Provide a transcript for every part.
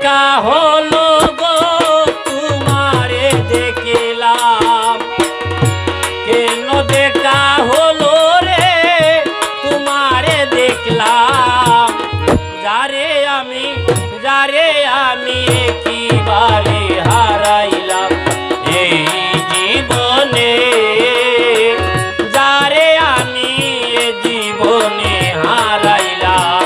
দেখা হলো গো তোমারে দেখলাম, কেন দেখা হলো রে তোমারে দেখলাম, যারে আমি একেবারে হারাইলাম এই জীবনে, যারে আমি এ জীবনে হারাইলাম।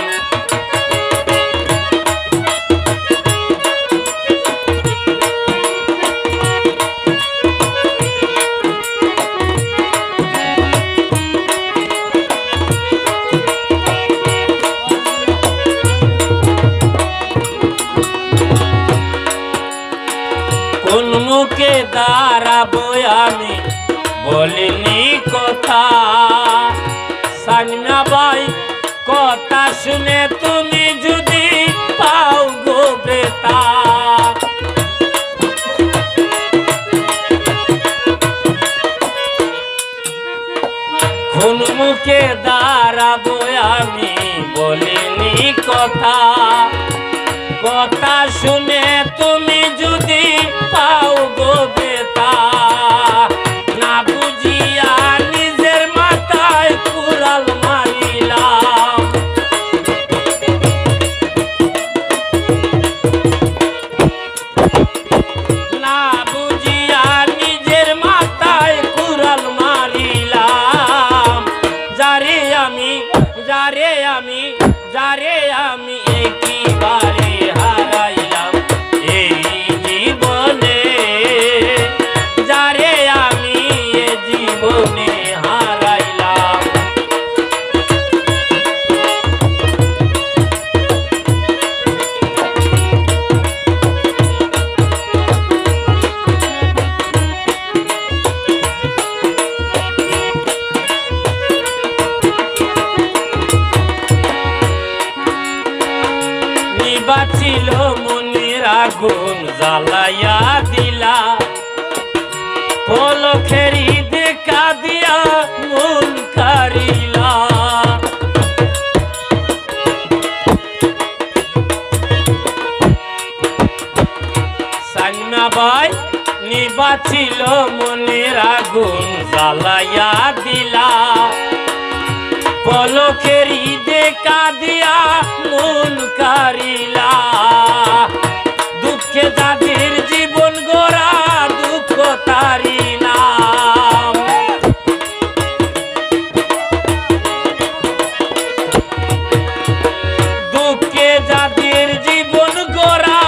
কোন মুখে দাঁড়াবো আমি বলিনি কথা, সামিনা ভাই কথা শুনে তুমি যদি পাও গো বেতা, কোন মুখে দাঁড়াবো আমি বলিনি কথা, কথা শুনে তুমি যদি পাও গো বেতা, না বুঝিয়া নিজের মাথায় কুড়াল মারিলাম, না বুঝিয়া নিজের মাথায় কুড়াল মারিলাম, যারে আমি একেবারে হারাইলাম এই জীবনে, যারে আমি এ জীবনে হারাইলাম। বাঁচিল মনের আগুন জ্বালাইয়া দিলা, পলকেরই দেখা দিয়া মন কারিলা, সামিনা ভাই নিবাচিল মনের আগুন জ্বালাইয়া দিলা, পলকেরই দেখা দিয়া মন কারিলা, দুঃখে যাদের জীবন গড়া দুঃখ তারি নাম, দুঃখে যাদের জীবন গড়া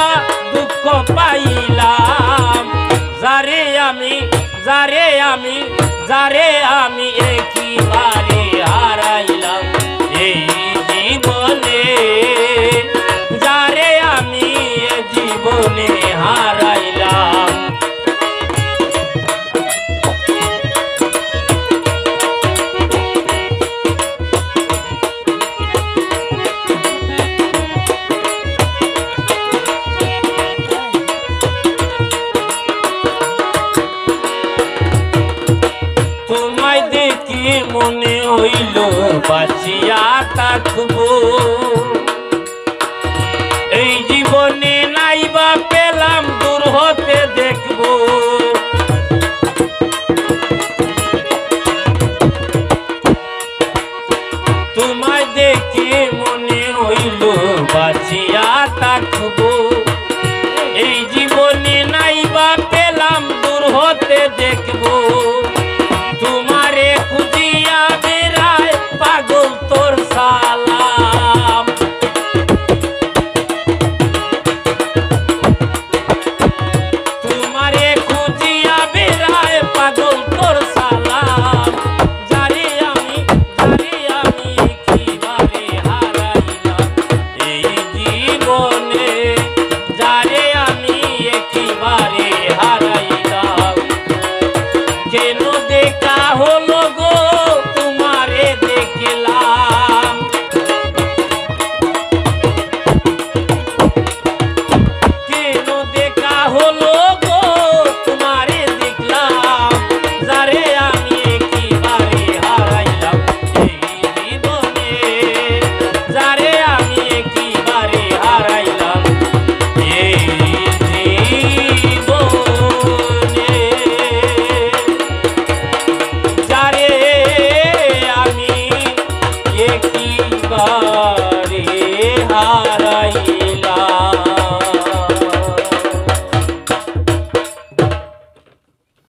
দুঃখ পাইলাম, যারে আমি একেবারে হারাইলাম এই জীবনে, যারে আমি এ জীবনে হারাইলাম। তোমায় দেখি মনে হইল বাঁচিয়া থাকবো,